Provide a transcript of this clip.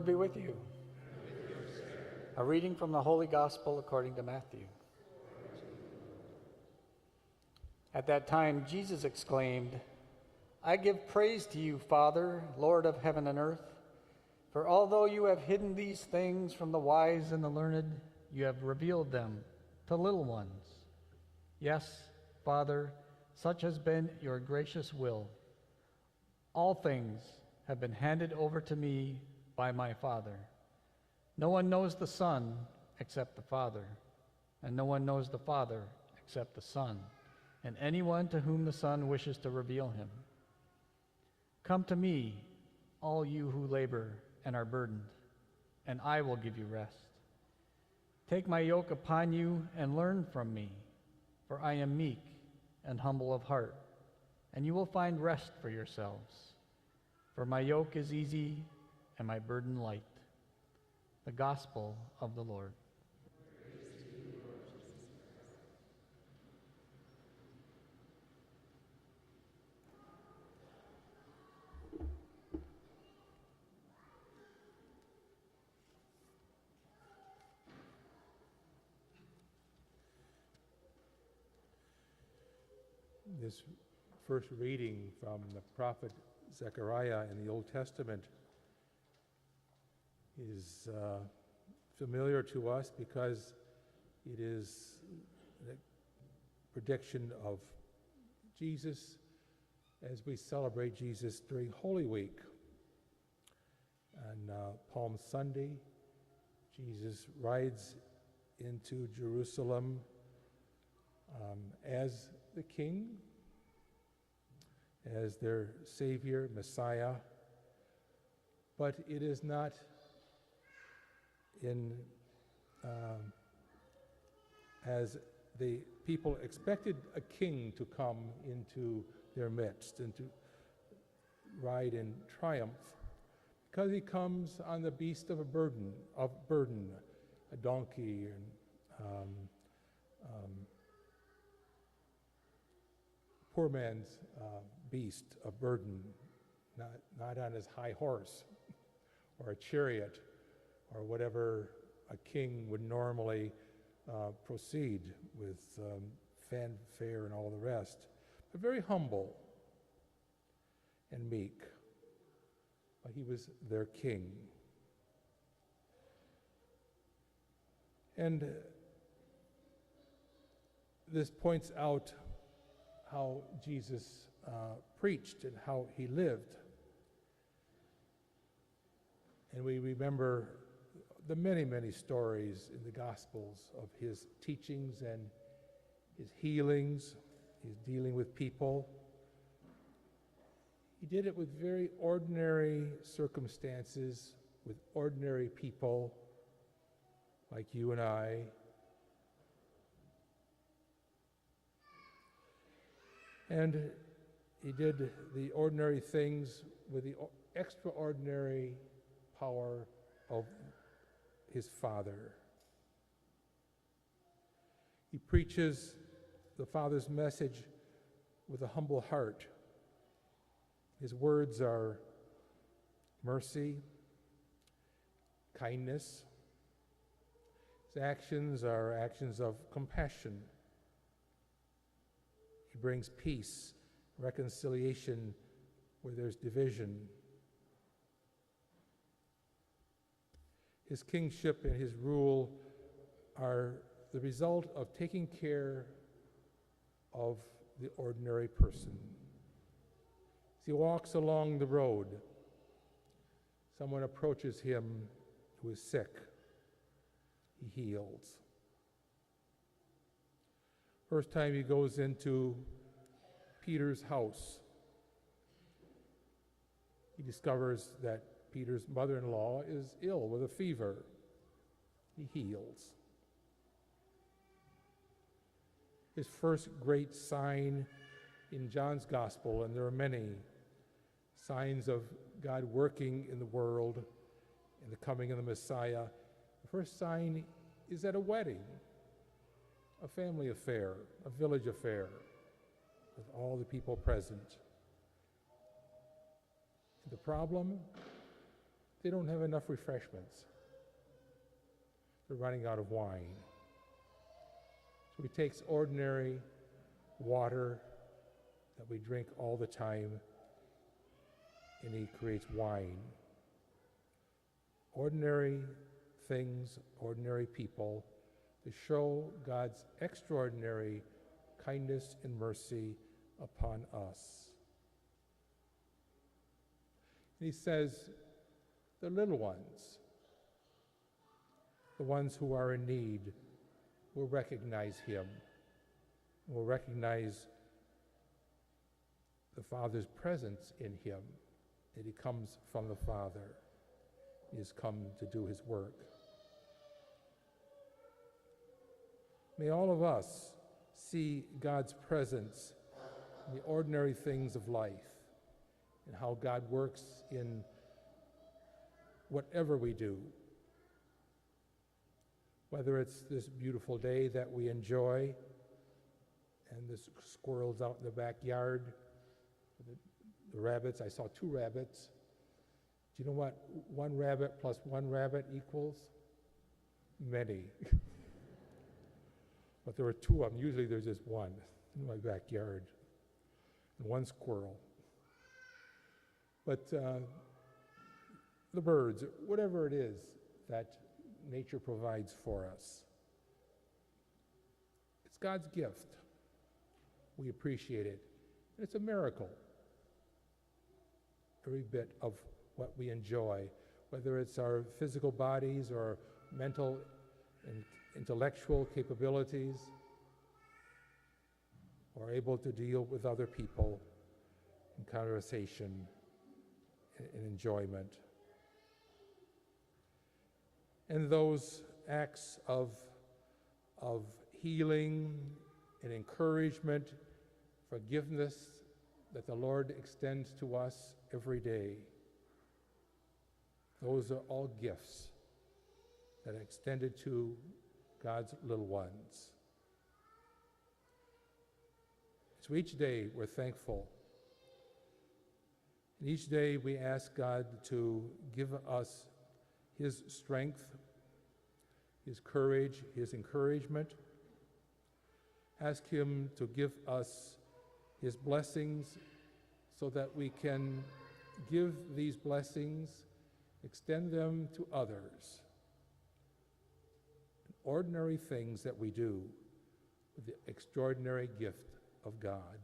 Lord be with you. A reading from the Holy Gospel according to Matthew. At that time, Jesus exclaimed, I give praise to you, Father, Lord of heaven and earth, for although you have hidden these things from the wise and the learned, you have revealed them to little ones. Yes, Father, such has been your gracious will. All things have been handed over to me by my Father. No one knows the Son except the Father, and no one knows the Father except the Son, and anyone to whom the Son wishes to reveal him. Come to me, all you who labor and are burdened, and I will give you rest. Take my yoke upon you and learn from me, for I am meek and humble of heart, and you will find rest for yourselves. For my yoke is easy and my burden light. The Gospel of the Lord. This first reading from the prophet Zechariah in the Old Testament is familiar to us because it is a prediction of Jesus as we celebrate Jesus during Holy Week. On Palm Sunday, Jesus rides into Jerusalem as the King, as their Savior, Messiah, but it is not as the people expected a king to come into their midst and to ride in triumph, because he comes on the beast of burden, a donkey, and poor man's beast of burden, not on his high horse or a chariot or whatever a king would normally proceed with fanfare and all the rest, but very humble and meek. But he was their king. And this points out how Jesus preached and how he lived. And we remember the many, many stories in the Gospels of his teachings and his healings, his dealing with people. He did it with very ordinary circumstances, with ordinary people like you and I. And he did the ordinary things with the extraordinary power of his Father. He preaches the Father's message with a humble heart. His words are mercy, kindness. His actions are actions of compassion. He brings peace, reconciliation where there's division. His kingship and his rule are the result of taking care of the ordinary person. As he walks along the road, someone approaches him who is sick. He heals. First time he goes into Peter's house, he discovers that Peter's mother-in-law is ill with a fever. He heals. His first great sign in John's Gospel, and there are many signs of God working in the world and the coming of the Messiah. The first sign is at a wedding, a family affair, a village affair, with all the people present. The problem? they don't have enough refreshments. They're running out of wine. So he takes ordinary water that we drink all the time, and he creates wine. Ordinary things, ordinary people, to show God's extraordinary kindness and mercy upon us. And he says, the little ones, the ones who are in need, will recognize him, will recognize the Father's presence in him, that he comes from the Father. He has come to do his work. May all of us see God's presence in the ordinary things of life and how God works in whatever we do. Whether it's this beautiful day that we enjoy and the squirrels out in the backyard, the rabbits. I saw 2 rabbits. Do you know what 1 rabbit plus 1 rabbit equals? Many. But there were 2 of them. Usually there's just 1 in my backyard. And 1 squirrel. But the birds, whatever it is that nature provides for us, it's God's gift. We appreciate it. And it's a miracle. Every bit of what we enjoy, whether it's our physical bodies or mental and intellectual capabilities, or able to deal with other people in conversation and enjoyment. And those acts of healing and encouragement, forgiveness that the Lord extends to us every day. Those are all gifts that are extended to God's little ones. So each day we're thankful. And each day we ask God to give us his strength, his courage, his encouragement. Ask him to give us his blessings so that we can give these blessings, extend them to others. Ordinary things that we do with the extraordinary gift of God.